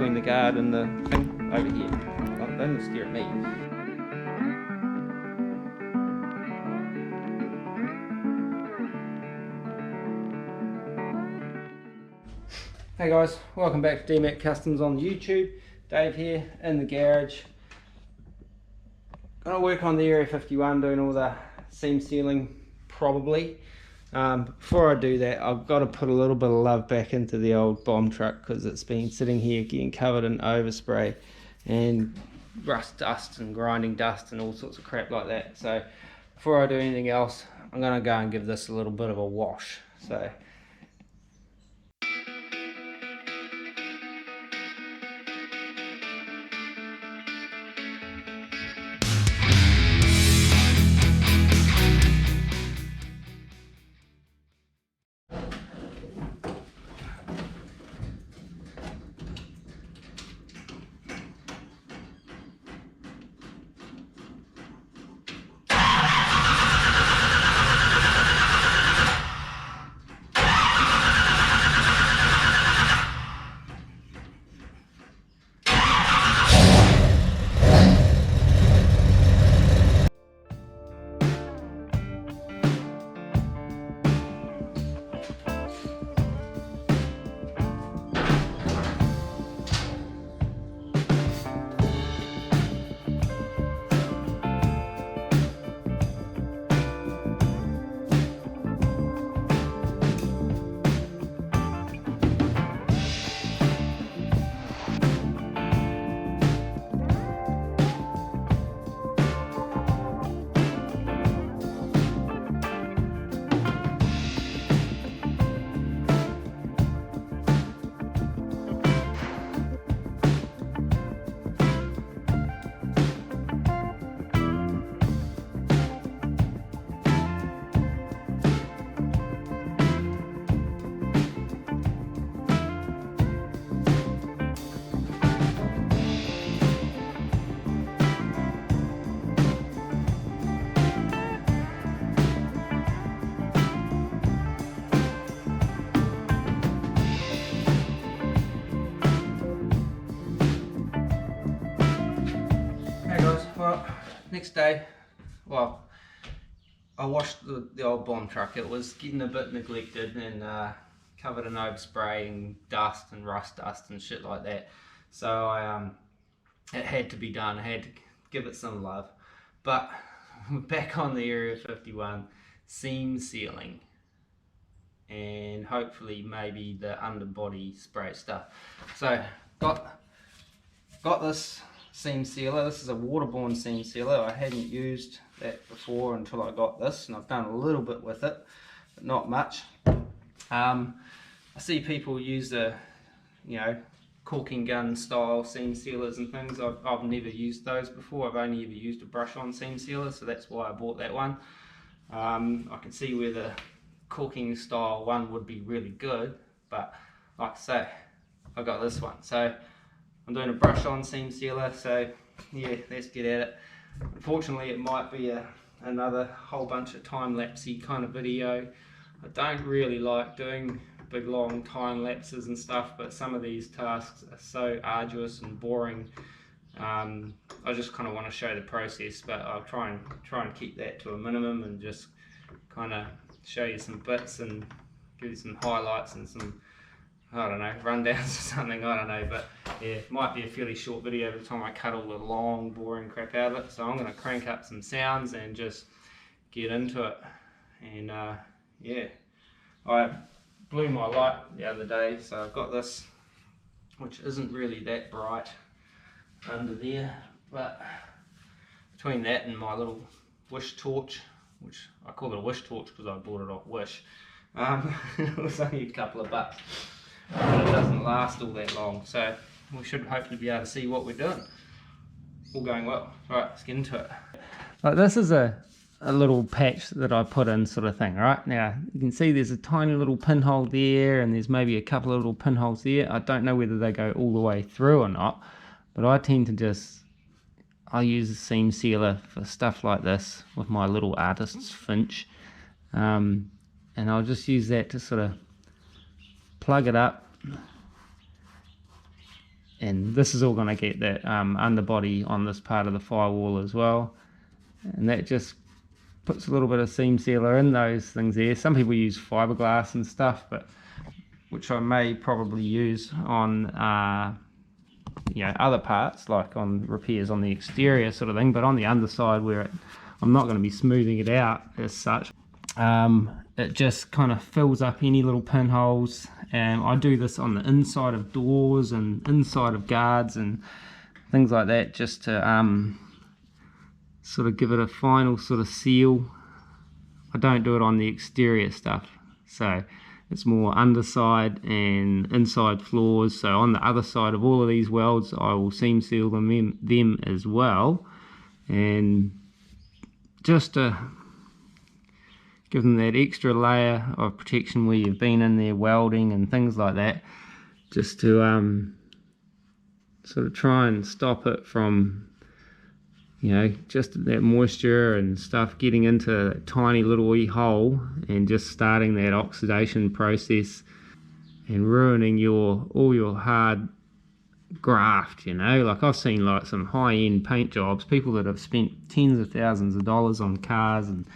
between the guard and the thing over here. Don't stare at me. Hey guys, welcome back to DMAC Customs on YouTube. Dave here in the garage. Gonna work on the Area 51, doing all the seam sealing probably. Before I do that, I've got to put a little bit of love back into the old bomb truck because it's been sitting here getting covered in overspray and rust dust and grinding dust and all sorts of crap like that. So before I do anything else, I'm gonna go and give this a little bit of a wash. So next day, well, I washed the old bomb truck. It was getting a bit neglected and covered in overspray and dust and rust dust and shit like that. So it had to be done. I had to give it some love. But we're back on the Area 51 seam sealing and hopefully maybe the underbody spray stuff. So got this seam sealer. This is a waterborne seam sealer. I hadn't used that before until I got this, and I've done a little bit with it, but not much. I see people use the, caulking gun style seam sealers and things. I've never used those before. I've only ever used a brush-on seam sealer, so that's why I bought that one. I can see where the caulking style one would be really good, but like I say, I got this one. So I'm doing a brush-on seam sealer, so yeah, let's get at it. Unfortunately, it might be another whole bunch of time-lapsey kind of video. I don't really like doing big long time lapses and stuff, but some of these tasks are so arduous and boring. I just kind of want to show the process, but I'll try and keep that to a minimum and just kind of show you some bits and give you some highlights and some, I don't know, rundowns or something, I don't know, but yeah, it might be a fairly short video by the time I cut all the long boring crap out of it. So I'm going to crank up some sounds and just get into it. And yeah, I blew my light the other day, so I've got this, which isn't really that bright under there, but between that and my little Wish torch, which I call it a Wish torch because I bought it off Wish, it was only a couple of bucks. But it doesn't last all that long, so we should hopefully be able to see what we're doing. All going well. Right, let's get into it. Like, this is a little patch that I put in, sort of thing. Right, now you can see there's a tiny little pinhole there, and there's maybe a couple of little pinholes there. I don't know whether they go all the way through or not, but I tend to I use a seam sealer for stuff like this with my little artist's finch, and I'll just use that to sort of plug it up and this is all going to get that underbody on this part of the firewall as well, and that just puts a little bit of seam sealer in those things there. Some people use fiberglass and stuff, but which I may probably use on other parts, like on repairs on the exterior sort of thing, but on the underside where I'm not going to be smoothing it out as such, it just kind of fills up any little pinholes. And I do this on the inside of doors and inside of guards and things like that, just to sort of give it a final sort of seal. I don't do it on the exterior stuff, so it's more underside and inside floors. So on the other side of all of these welds, I will seam seal them as well, and just to give them that extra layer of protection where you've been in there welding and things like that, just to sort of try and stop it from, just that moisture and stuff getting into a tiny little wee hole and just starting that oxidation process and ruining all your hard graft. Like I've seen like some high-end paint jobs, people that have spent tens of thousands of dollars on cars and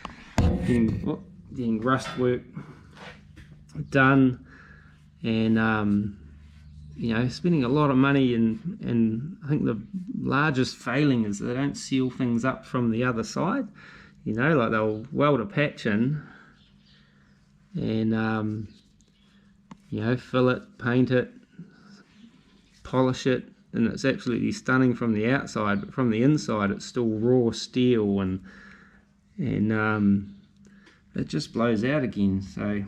getting rust work done, and spending a lot of money, and I think the largest failing is they don't seal things up from the other side. Like they'll weld a patch in and fill it, paint it, polish it, and it's absolutely stunning from the outside, but from the inside it's still raw steel, and it just blows out again. So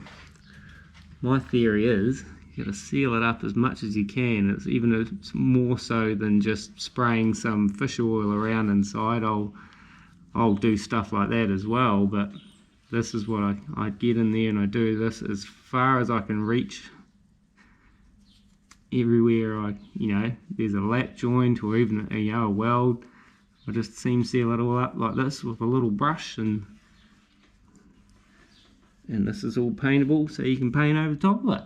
my theory is you got to seal it up as much as you can. It's more so than just spraying some fish oil around inside. I'll do stuff like that as well, but this is what I get in there, and I do this as far as I can reach. Everywhere there's a lap joint or even a weld, I just seam seal it all up like this with a little brush, and this is all paintable, so you can paint over the top of it.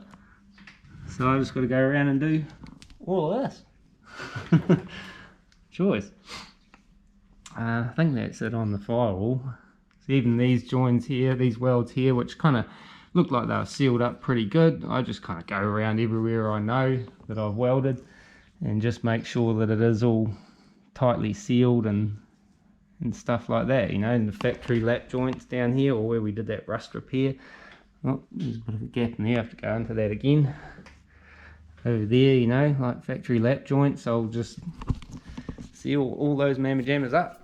So I just got to go around and do all of this. Choice. I think that's it on the firewall. So even these joins here, these welds here, which kind of look like they were sealed up pretty good, I just kind of go around everywhere I know that I've welded and just make sure that it is all tightly sealed and stuff like that. In the factory lap joints down here, or where we did that rust repair, there's a bit of a gap in there, I have to go into that again. Over there, like factory lap joints, I'll just seal all those mamma jammers up.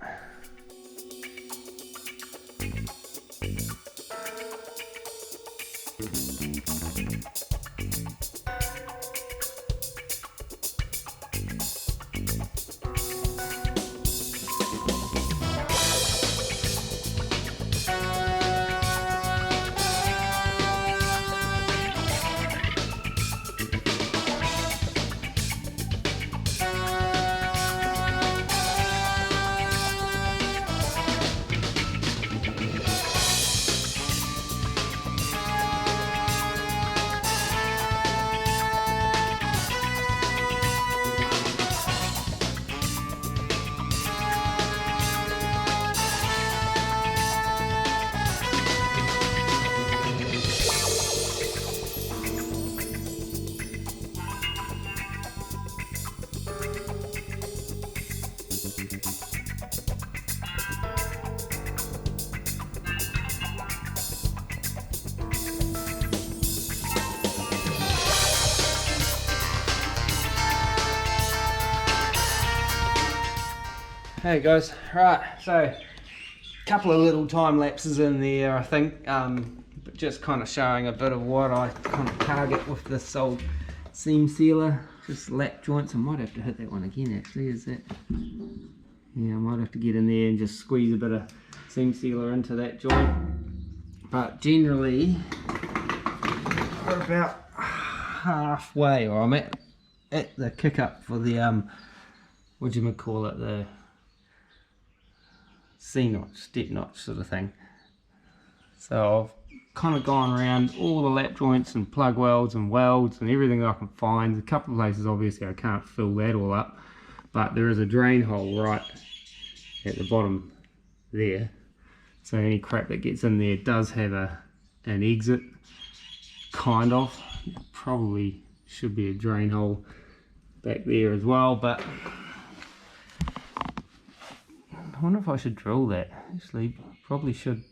Hey guys, right, so a couple of little time lapses in there, I think, but just kind of showing a bit of what I kind of target with this old seam sealer. Just lap joints. I might have to hit that one again actually. Is that? Yeah, I might have to get in there and just squeeze a bit of seam sealer into that joint. But generally, we're about halfway, or I'm at the kick up for the what do you call it, the C notch, step notch sort of thing. So I've kind of gone around all the lap joints and plug welds and everything that I can find. A couple of places obviously I can't fill that all up, but there is a drain hole right at the bottom there, so any crap that gets in there does have an exit, kind of. Probably should be a drain hole back there as well, but I wonder if I should drill that. Actually, probably should.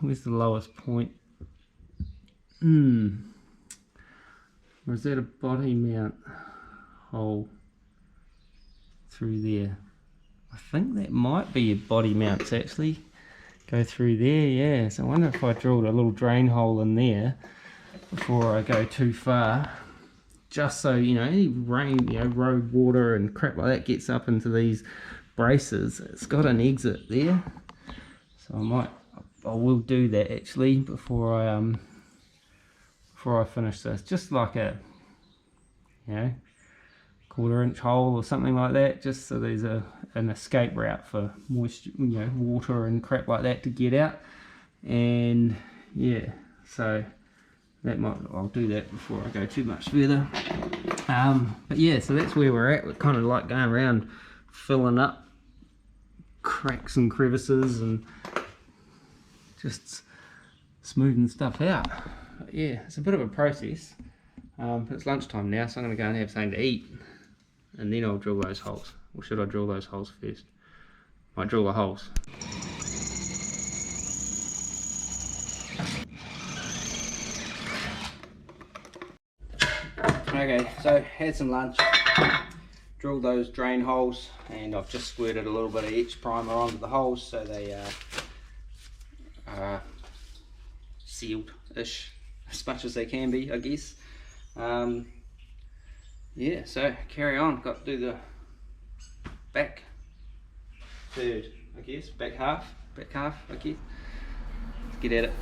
Where's the lowest point? Or is that a body mount hole through there? I think that might be a body mounts actually. Go through there, yeah. So I wonder if I drilled a little drain hole in there before I go too far. Just so, you know, any rain, you know, road water and crap like that gets up into these braces. It's got an exit there. So I will do that actually before I finish this. Just like a, you know, 1/4 inch hole or something like that, just so there's an escape route for moisture, you know, water and crap like that to get out. And yeah, so I'll do that before I go too much further. But yeah, so that's where we're at. We're kind of like going around filling up cracks and crevices and just smoothing stuff out. But yeah, it's a bit of a process, but it's lunchtime now, so I'm going to go and have something to eat, and then I'll drill those holes. Or should I drill those holes first? Might drill the holes. Okay, so had some lunch, drilled those drain holes, and I've just squirted a little bit of etch primer onto the holes so they are sealed-ish as much as they can be, I guess. Yeah, so carry on. Got to do the back third, I guess, back half, I guess. Let's get at it.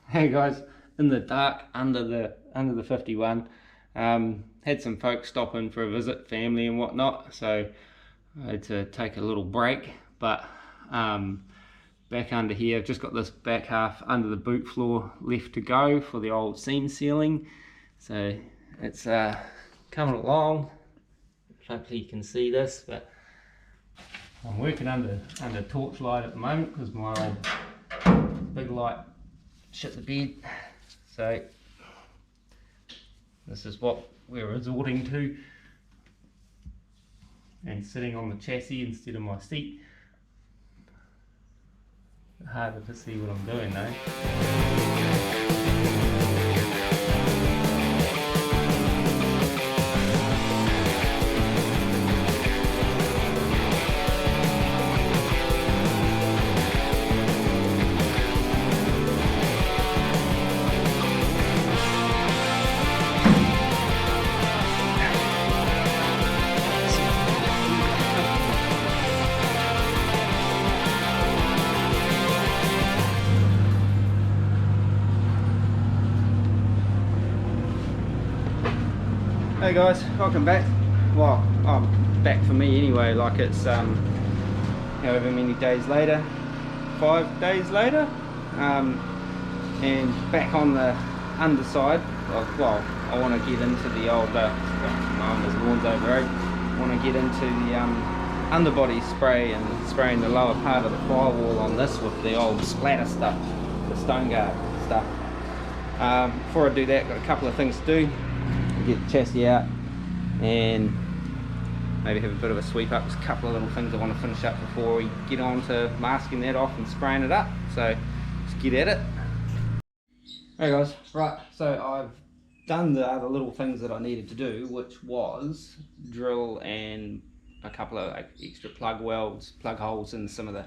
Hey guys, in the dark under the 51, had some folks stop in for a visit, family and whatnot, so I had to take a little break. But back under here, I've just got this back half under the boot floor left to go for the old seam sealing. So it's coming along. Hopefully you can see this, but I'm working under torchlight at the moment because my old big light shit the bed. So this is what we're resorting to, and sitting on the chassis instead of my seat. Harder to see what I'm doing though. Hey guys, welcome back. Well, back for me anyway, like it's however many days later, 5 days later, and back on the underside. Well, I want to get into the old, there's lawns over road. I want to get into the underbody spray and spraying the lower part of the firewall on this with the old splatter stuff, the stone guard stuff. Before I do that, got a couple of things to do. Get the chassis out and get the old, the old big light shit the bed. So this is what we're resorting to, and maybe have a bit of a sweep up. There's a couple of little things I want to finish up before we get on to masking that off and spraying it up. So let's get at it. Hey guys, right, so I've done the other little things that I needed to do, which was drill and a couple of extra plug holes in some of the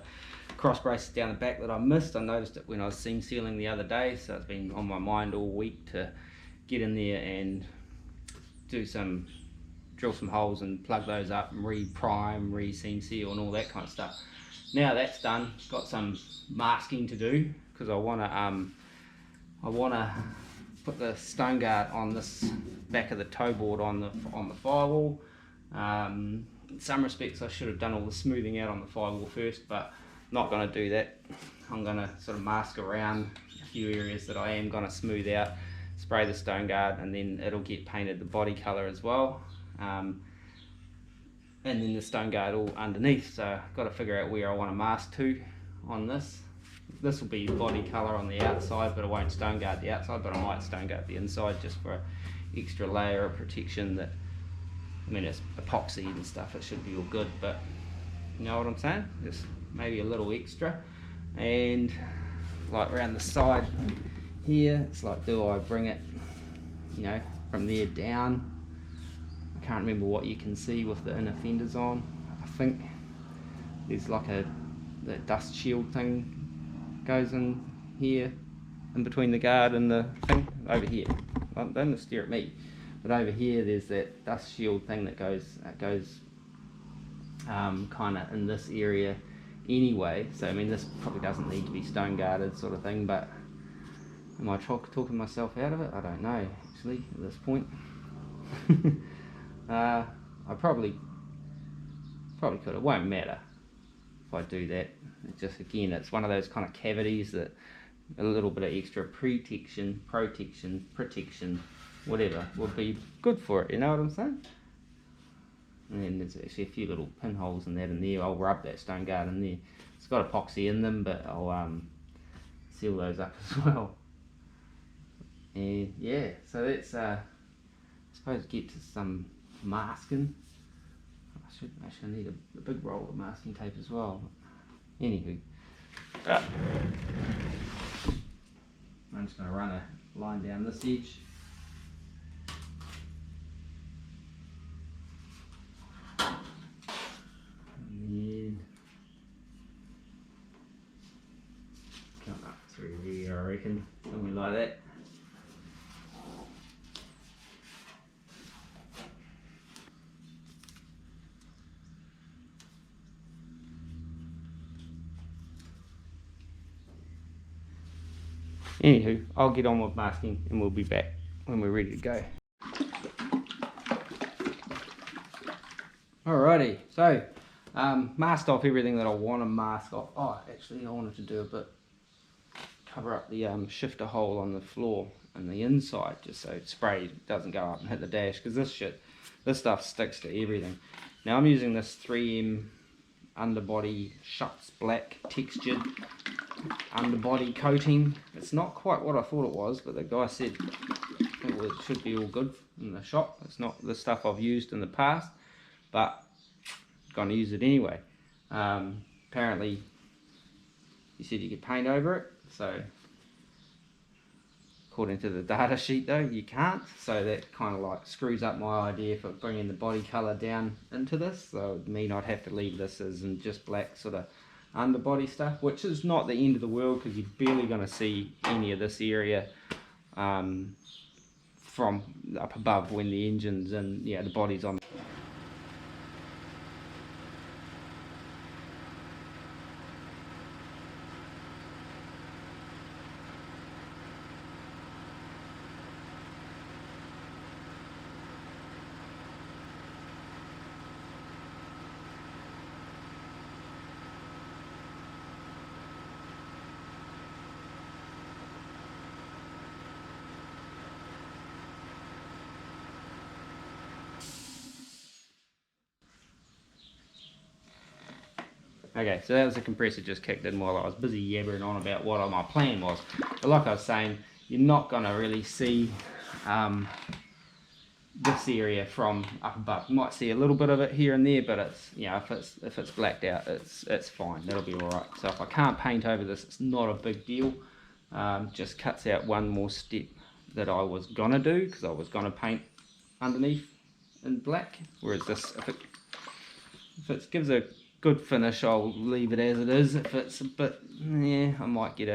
cross braces down the back that I missed. I noticed it when I was seam sealing the other day, so it's been on my mind all week to get in there and drill some holes and plug those up and re-prime, re-seam seal and all that kind of stuff. Now that's done, got some masking to do because I want to put the stone guard on this back of the toe board on the firewall. In some respects I should have done all the smoothing out on the firewall first, but not going to do that. I'm going to sort of mask around a few areas that I am going to smooth out, spray the stone guard, and then it'll get painted the body colour as well. And then the stone guard all underneath, so I've got to figure out where I want to mask to on this. This will be body colour on the outside, but I won't stone guard the outside, but I might stone guard the inside just for an extra layer of protection. That, I mean, it's epoxy and stuff, it should be all good, but you know what I'm saying? Just maybe a little extra. And like around the side here, it's like, do I bring it, you know, from there down? I can't remember what you can see with the inner fenders on. I think there's like the dust shield thing goes in here, in between the guard and the thing, over here. Don't stare at me. But over here there's that dust shield thing that goes kind of in this area anyway. So I mean, this probably doesn't need to be stone guarded sort of thing, but am I talking myself out of it? I don't know actually at this point. I probably could. It won't matter if I do that. It's just, again, it's one of those kind of cavities that a little bit of extra protection, whatever, would be good for it, you know what I'm saying? And then there's actually a few little pinholes in that in there. I'll rub that stone guard in there. It's got epoxy in them, but I'll seal those up as well. And yeah, so that's I suppose get to some masking. I need a big roll of masking tape as well. Anywho, I'm just going to run a line down this edge. And then come up through here, I reckon, something like that. Anywho, I'll get on with masking and we'll be back when we're ready to go. Alrighty, so masked off everything that I want to mask off. Oh, actually I wanted to do a bit, cover up the shifter hole on the floor and the inside, just so spray doesn't go up and hit the dash, because this stuff sticks to everything. Now I'm using this 3M underbody shuts black textured underbody coating. It's not quite what I thought it was, but the guy said it should be all good in the shop. It's not the stuff I've used in the past, but I'm going to use it anyway. Apparently he said you could paint over it, so according to the data sheet though you can't, so that kind of like screws up my idea for bringing the body colour down into this. So it would mean I'd have to leave this as in just black sort of underbody stuff, which is not the end of the world, because you're barely going to see any of this area from up above when the engine's and the body's on. Okay, so that was the compressor just kicked in while I was busy yabbering on about what my plan was. But like I was saying, you're not going to really see this area from up above. You might see a little bit of it here and there, but it's, you know, if it's blacked out, it's fine. That'll be all right. So if I can't paint over this, it's not a big deal. Just cuts out one more step that I was gonna do, because I was gonna paint underneath in black. Whereas this, if it gives a good finish, I'll leave it as it is. If it's a bit, yeah, I might get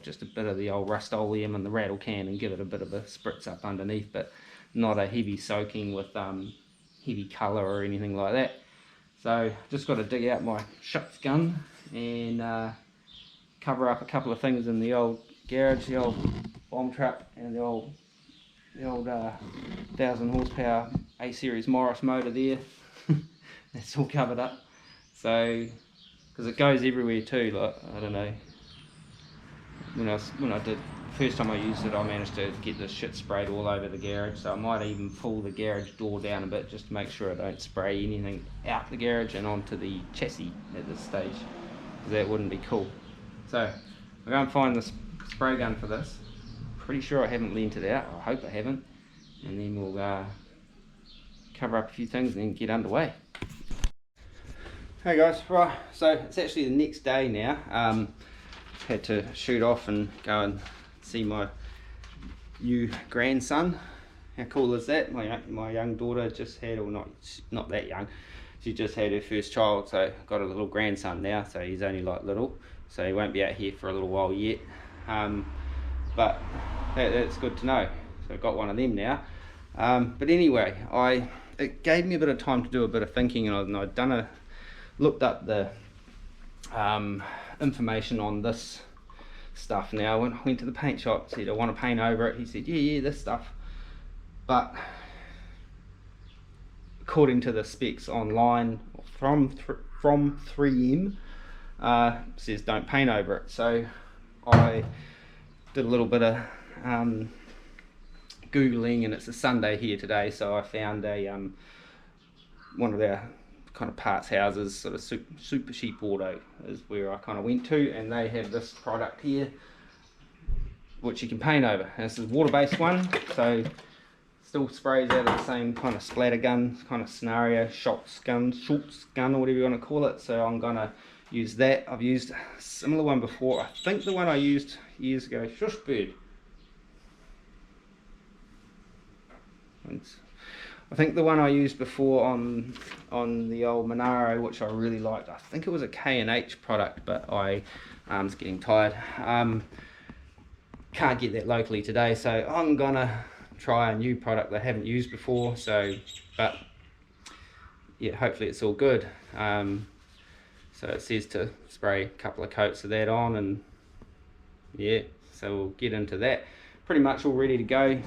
just a bit of the old Rust-Oleum and the rattle can and give it a bit of a spritz up underneath, but not a heavy soaking with heavy colour or anything like that. So just got to dig out my shucks gun and cover up a couple of things in the old garage, the old bomb truck and the old 1000 horsepower A series Morris motor there. That's all covered up. So because it goes everywhere too, like, I don't know, when I did first time I used it, I managed to get this shit sprayed all over the garage, so I might even pull the garage door down a bit just to make sure I don't spray anything out the garage and onto the chassis at this stage, because that wouldn't be cool. So I'll go and find this spray gun for this. Pretty sure I haven't lent it out, I hope I haven't, and then we'll cover up a few things and then get underway. Hey guys, right, so it's actually the next day now. Had to shoot off and go and see my new grandson. How cool is that? My young daughter just had, or not that young, she just had her first child, so got a little grandson now. So he's only like little, so he won't be out here for a little while yet, but that's good to know. So I've got one of them now. But anyway, it gave me a bit of time to do a bit of thinking, and I'd looked up the information on this stuff. Now when I went to the paint shop, said I want to paint over it, he said yeah this stuff, but according to the specs online from 3M, says don't paint over it. So I did a little bit of googling, and it's a Sunday here today, so I found one of their kind of parts houses, sort of Super Cheap Auto is where I kind of went to, and they have this product here which you can paint over, and this is a water-based one, so still sprays out of the same kind of splatter gun kind of scenario, shorts gun or whatever you want to call it. So I'm gonna use that. I've used a similar one before. I think the one I used years ago, shush bird, I think the one I used before on the old Monaro, which I really liked, I think it was a K&H product, but I was getting tired. Can't get that locally today, so I'm gonna try a new product that I haven't used before. So, but yeah, hopefully it's all good. So it says to spray a couple of coats of that on, and yeah, so we'll get into that. Pretty much all ready to go.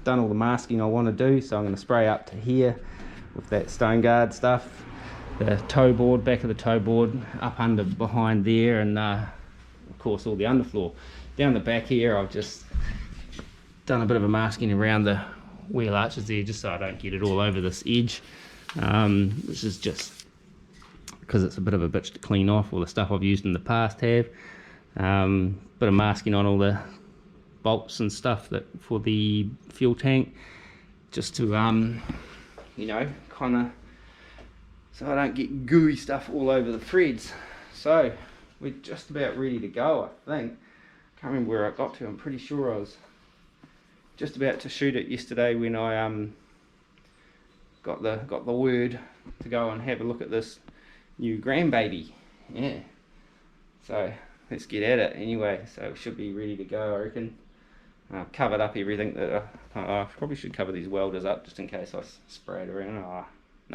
Done all the masking I want to do, so I'm going to spray up to here with that stone guard stuff, the toe board, back of the toe board, up under behind there, and of course all the underfloor. Down the back here I've just done a bit of a masking around the wheel arches there, just so I don't get it all over this edge. This is just because it's a bit of a bitch to clean off. All the stuff I've used in the past have. Bit of masking on all the bolts and stuff that for the fuel tank, just to you know, kind of so I don't get gooey stuff all over the threads. So we're just about ready to go, I think. Can't remember where I got to. I'm pretty sure I was just about to shoot it yesterday when I got the word to go and have a look at this new grandbaby. Yeah, so let's get at it anyway. So we should be ready to go, I reckon. I've covered up everything that I probably should cover these welders up just in case I spray it around. No,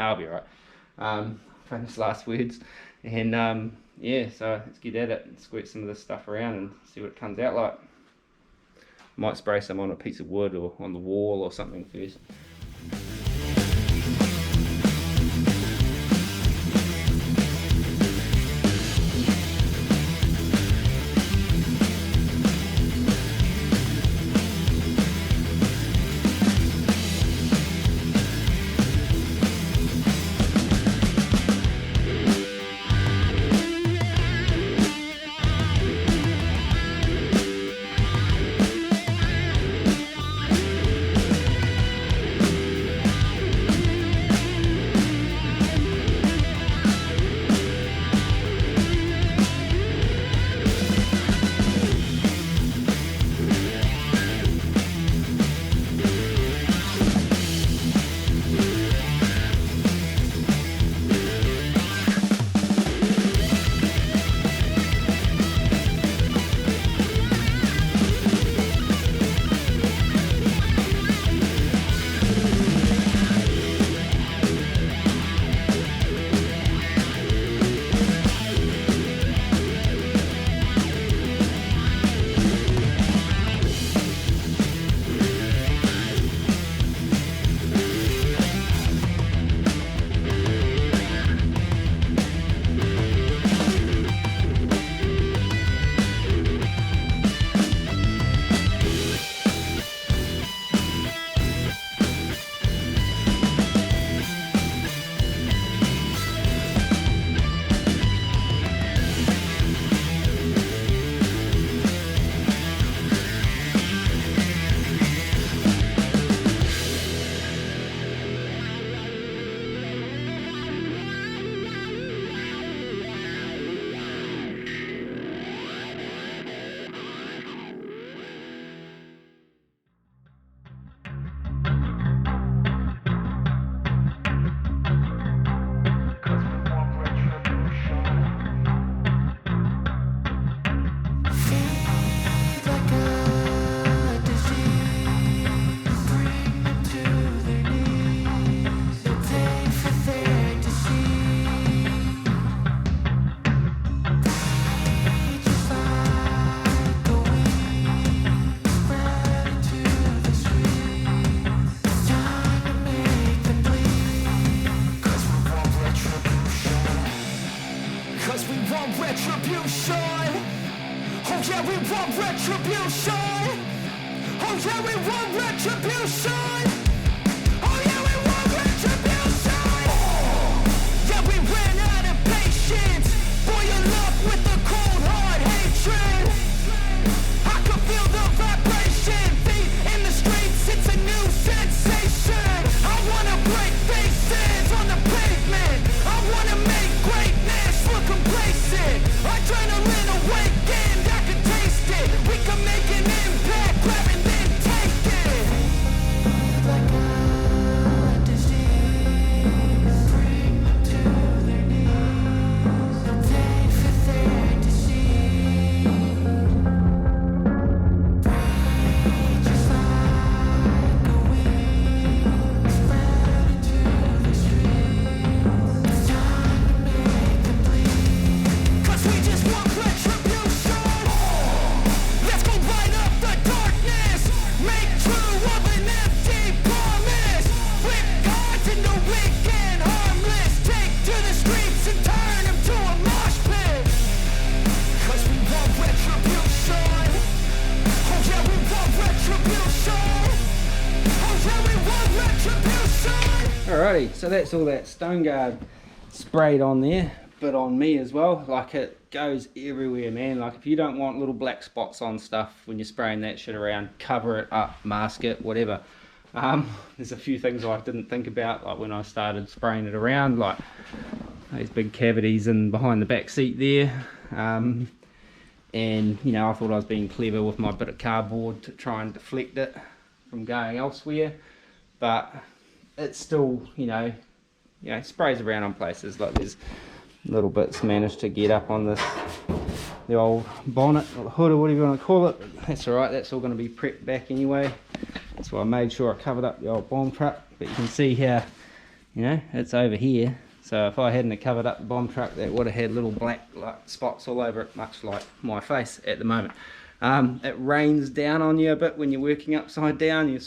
I'll be alright. Famous last words. And yeah, so let's get at it and squirt some of this stuff around and see what it comes out like. Might spray some on a piece of wood or on the wall or something first. Cause we want retribution. Oh yeah, we want retribution. Oh yeah, we want retribution. Oh yeah, we want retribution. Yeah, we ran out of patience. Boil up with the cold hard hatred. I can feel the vibration. Feet in the streets, it's a new sensation. I wanna break faces on the pavement. I wanna make greatness look complacent. Adrenaline awakened, I can taste it. We can make an impact, grab and then take it. Like a disease, bring them to their knees. No pain for their disease. Breathe just like a weed, spread into the streets. Time to make them bleed. Cause we just want retribution. Let's go light up the darkness. Make true of an empty promise. Flip gods into weak and harmless. Take to the streets and turn them to a mosh pit. Cause we want retribution. Oh yeah, we want retribution. Oh yeah, we want retribution. Alrighty, so that's all that Stone Guard sprayed on there, but on me as well. Like, it goes everywhere, man. Like, if you don't want little black spots on stuff when you're spraying that shit around, cover it up, mask it, whatever. There's a few things I didn't think about, like when I started spraying it around, like those big cavities in behind the back seat there. And you know, I thought I was being clever with my bit of cardboard to try and deflect it from going elsewhere, but it's still, you know, sprays around on places. Like, there's little bits managed to get up on this, the old bonnet or the hood or whatever you want to call it. That's alright, that's all going to be prepped back anyway. That's why I made sure I covered up the old bomb truck. But you can see how, you know, it's over here. So if I hadn't have covered up the bomb truck, that would have had little black spots all over it, much like my face at the moment. It rains down on you a bit when you're working upside down.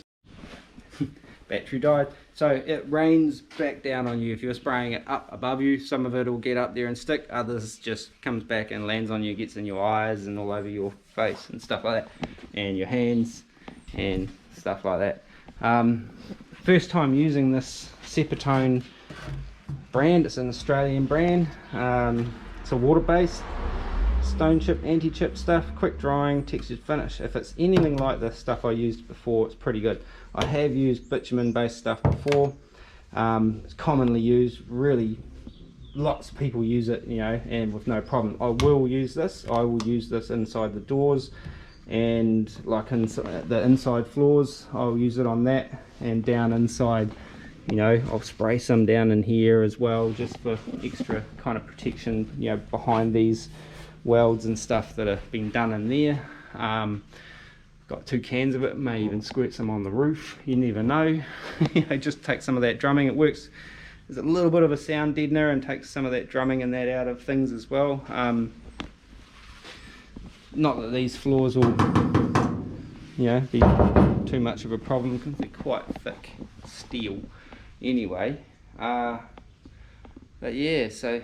Battery died. So it rains back down on you if you're spraying it up above you. Some of it will get up there and stick, others just comes back and lands on you, gets in your eyes and all over your face and stuff like that, and your hands and stuff like that. First time using this Cepatone brand. It's an Australian brand. It's a water-based stone chip, anti-chip stuff, quick drying, textured finish. If it's anything like the stuff I used before, it's pretty good. I have used bitumen based stuff before. It's commonly used, really lots of people use it, you know, and with no problem. I will use this. I will use this inside the doors and like inside the inside floors. I'll use it on that, and down inside, you know, I'll spray some down in here as well, just for extra kind of protection, you know, behind these welds and stuff that have been done in there. Got 2 cans of it, may even squirt some on the roof, you never know. You know, just take some of that drumming. It works as a little bit of a sound deadener and takes some of that drumming and that out of things as well. Not that these floors will, you know, be too much of a problem because they're quite thick steel anyway. But yeah, so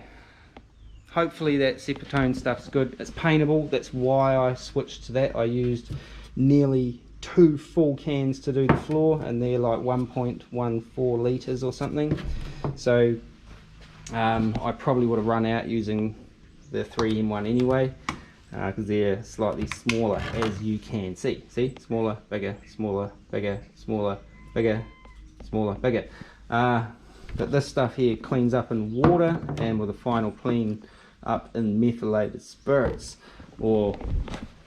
hopefully that Cepatone stuff's good. It's paintable, that's why I switched to that. I used nearly 2 full cans to do the floor, and they're like 1.14 litres or something. So I probably would have run out using the 3M1 anyway, because they're slightly smaller, as you can see. See, smaller, bigger, smaller, bigger, smaller, bigger, smaller, bigger. But this stuff here cleans up in water and with a final clean up in methylated spirits, or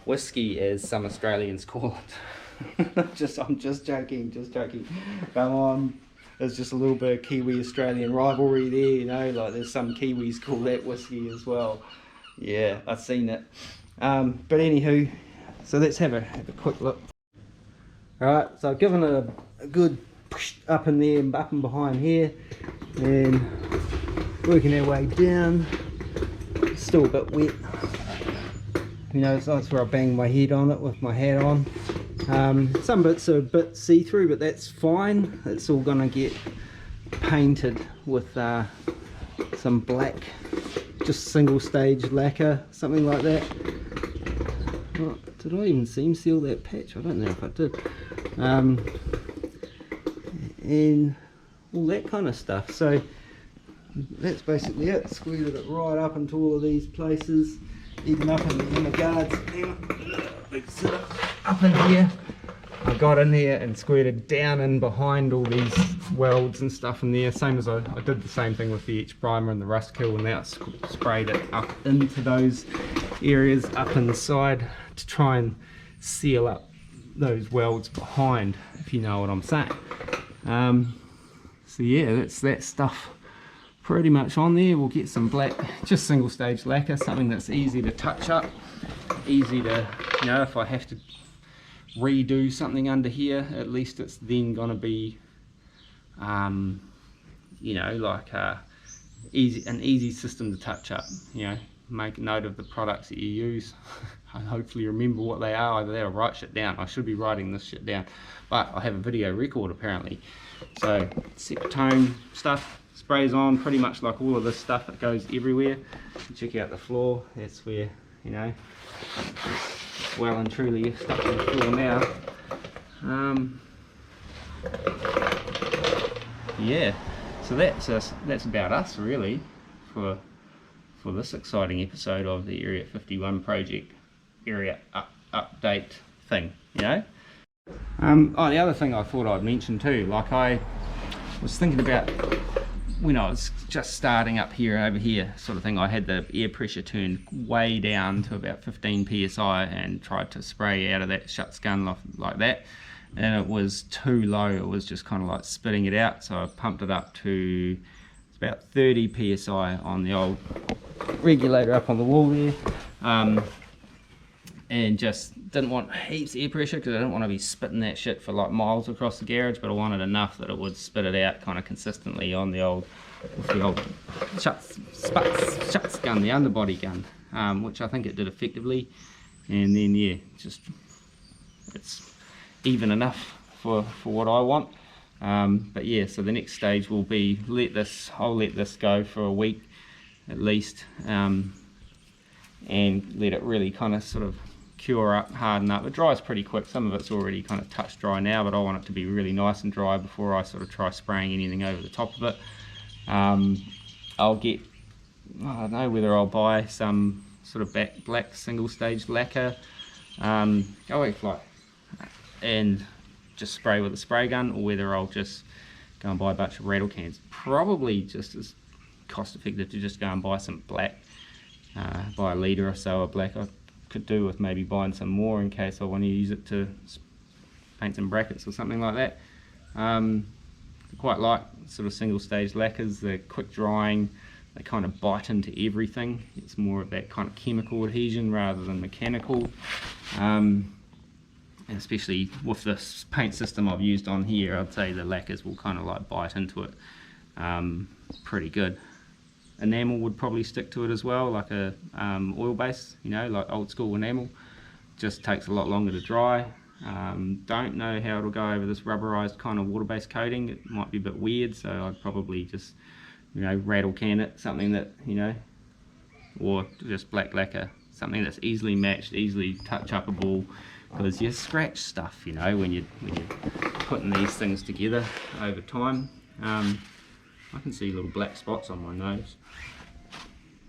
whiskey as some Australians call it. I'm just joking, come on. There's just a little bit of Kiwi Australian rivalry there, you know, like there's some Kiwis call that whiskey as well. Yeah, I've seen it. But anywho, so let's have a quick look. Alright, so I've given it a good push up in there and up and behind here, and working our way down. It's still a bit wet. You know, that's where I banged my head on it with my hat on. Some bits are a bit see-through, but that's fine. It's all gonna get painted with some black just single stage lacquer, something like that. Oh, did I even seam seal that patch? I don't know if I did. And all that kind of stuff. So that's basically it. Squared it right up into all of these places, even up in the guards. Up in here, I got in there and squared it down in behind all these welds and stuff in there. Same as I did the same thing with the etch primer and the rust kill, and now sprayed it up into those areas up inside to try and seal up those welds behind, if you know what I'm saying. So yeah, that's that stuff pretty much on there. We'll get some black, just single stage lacquer, something that's easy to touch up, easy to, you know, if I have to redo something under here, at least it's then going to be you know, like an easy system to touch up. You know, make note of the products that you use and hopefully remember what they are. Either that or write shit down. I should be writing this shit down, but I have a video record apparently. So Septone stuff sprays on pretty much like all of this stuff. It goes everywhere. Check out the floor, that's where, you know, it's well and truly stuck to the floor now. Yeah, so that's about us really for this exciting episode of the Area 51 project area update thing, you know. Oh, the other thing I thought I'd mention too, like I was thinking about when I was just starting up here over here sort of thing, I had the air pressure turned way down to about 15 psi and tried to spray out of that shuts gun like that, and it was too low. It was just kind of like spitting it out, so I pumped it up to about 30 psi on the old regulator up on the wall there, and just didn't want heaps of air pressure because I didn't want to be spitting that shit for like miles across the garage, but I wanted enough that it would spit it out kind of consistently on the old, with the old shuts gun, the underbody gun, which I think it did effectively. And then yeah, just it's even enough for what I want. But yeah, so the next stage will be I'll let this go for a week at least, and let it really kind of sort of cure up, harden up. It dries pretty quick. Some of it's already kind of touch dry now, but I want it to be really nice and dry before I sort of try spraying anything over the top of it. I'll get, I don't know whether I'll buy some sort of black single stage lacquer, and just spray with a spray gun, or whether I'll just go and buy a bunch of rattle cans. Probably just as cost effective to just go and buy some black, buy a litre or so of black. I could do with maybe buying some more in case I want to use it to paint some brackets or something like that. I quite like sort of single stage lacquers. They're quick drying, they kind of bite into everything. It's more of that kind of chemical adhesion rather than mechanical, and especially with this paint system I've used on here, I'd say the lacquers will kind of like bite into it pretty good. Enamel would probably stick to it as well, like a oil base, you know, like old school enamel. Just takes a lot longer to dry. Don't know how it'll go over this rubberized kind of water-based coating. It might be a bit weird, so I'd probably just, you know, rattle can it, something that, you know, or just black lacquer, something that's easily matched, easily touch-upable, because you scratch stuff, you know, when you're putting these things together over time. I can see little black spots on my nose.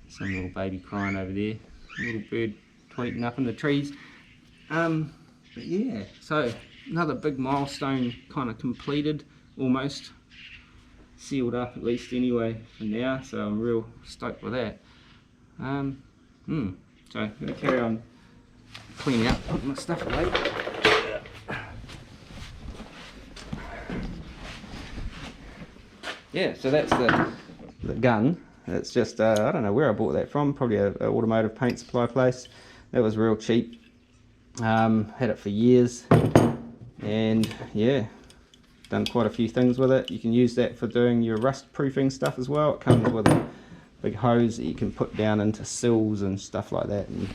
Some little baby crying over there. A little bird tweeting up in the trees. But yeah, so another big milestone kind of completed, almost. Sealed up at least anyway for now, so I'm real stoked with that. So I'm going to carry on cleaning up, putting my stuff away. Yeah, so that's the gun. It's just, I don't know where I bought that from, probably an automotive paint supply place. That was real cheap. Had it for years, and yeah, done quite a few things with it. You can use that for doing your rust proofing stuff as well. It comes with a big hose that you can put down into sills and stuff like that and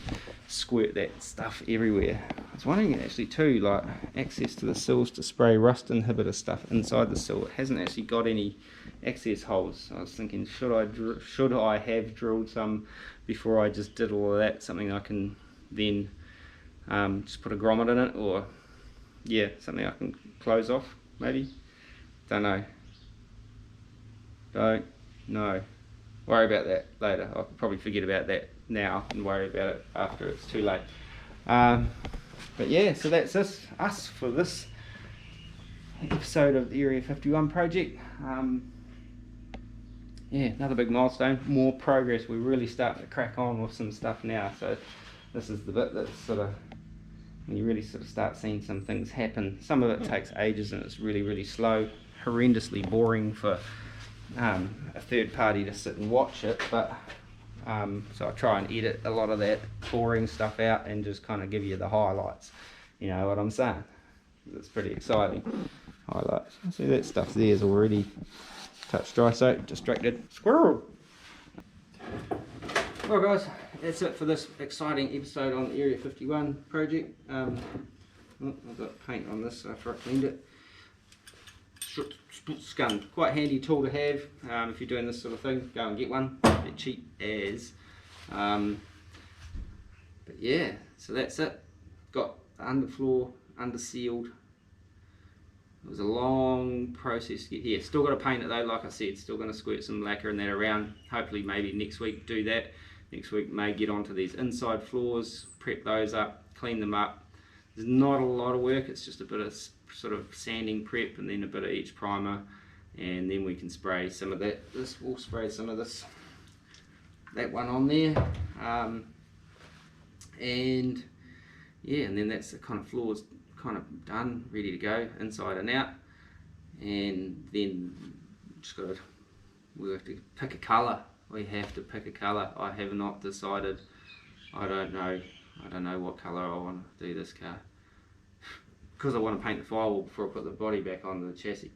squirt that stuff everywhere. I was wondering actually too, like access to the sills to spray rust inhibitor stuff inside the sill. It hasn't actually got any access holes. I was thinking, should I have drilled some before I just did all of that, something I can then just put a grommet in it, or yeah, something I can close off maybe. Don't know. Worry about that later. I'll probably forget about that now and worry about it after it's too late. But yeah, so that's us for this episode of the Area 51 project. Yeah, another big milestone, more progress. We're really starting to crack on with some stuff now. So this is the bit that's sort of when you really sort of start seeing some things happen. Some of it takes ages and it's really, really slow, horrendously boring for a third party to sit and watch it, but so I try and edit a lot of that boring stuff out and just kind of give you the highlights. You know what I'm saying? It's pretty exciting. Highlights. See, that stuff there is already touch dry soap, distracted squirrel. Well guys, that's it for this exciting episode on the Area 51 project. I've got paint on this after I cleaned it. Scum, quite handy tool to have if you're doing this sort of thing. Go and get one. They're cheap as. But yeah, so that's it. Got the underfloor under sealed. It was a long process to get here. Still got to paint it though, like I said. Still going to squirt some lacquer and that around. Hopefully maybe next week do that. Next week may get onto these inside floors, prep those up, clean them up. There's not a lot of work, it's just a bit of sort of sanding prep and then a bit of each primer, and then we can spray some of that. We'll spray some of that one on there, and yeah, and then that's the kind of floors kind of done, ready to go inside and out. And then we have to pick a colour. We have to pick a colour. I have not decided. I don't know what colour I want to do this car, because I want to paint the firewall before I put the body back on the chassis.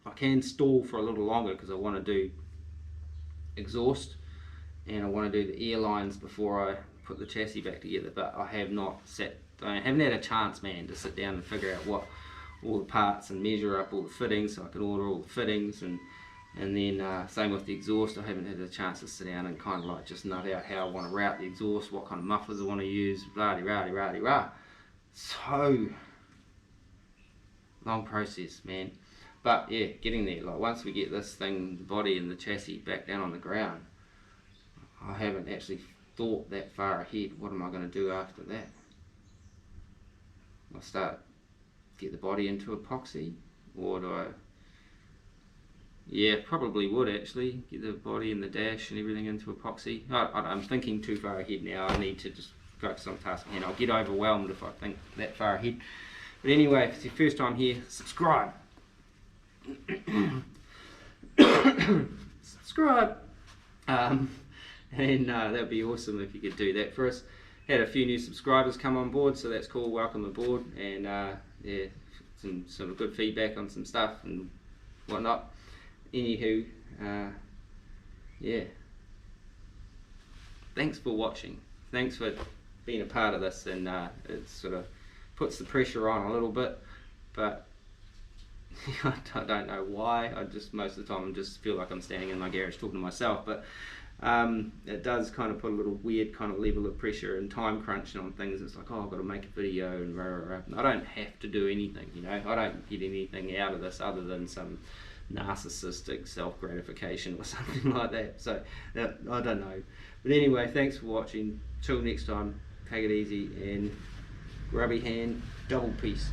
I can stall for a little longer because I want to do exhaust and I want to do the air lines before I put the chassis back together, but I haven't had a chance, man, to sit down and figure out what all the parts and measure up all the fittings so I can order all the fittings, and then same with the exhaust. I haven't had a chance to sit down and kind of like just nut out how I want to route the exhaust, what kind of mufflers I want to use, blah de rah. So long process, man. But yeah, getting there. Like once we get this thing, the body and the chassis back down on the ground, I haven't actually thought that far ahead. What am I going to do after that? I'll get the body into epoxy, or do I? Yeah, probably would actually get the body and the dash and everything into epoxy. I'm thinking too far ahead now. I need to just focus on task at hand. I'll get overwhelmed if I think that far ahead. But anyway, if it's your first time here, subscribe. Subscribe. And that would be awesome if you could do that for us. Had a few new subscribers come on board, so that's cool. Welcome aboard. And yeah, some sort of good feedback on some stuff and whatnot. Anywho, yeah, thanks for watching. Thanks for being a part of this, and it sort of puts the pressure on a little bit, but I don't know why. I just most of the time I just feel like I'm standing in my garage talking to myself, but it does kind of put a little weird kind of level of pressure and time crunching on things. It's like, oh, I've got to make a video and rah. I don't have to do anything, you know. I don't get anything out of this other than some narcissistic self-gratification or something like that. So I don't know, but anyway, thanks for watching. Till next time, take it easy and grubby hand, double peace.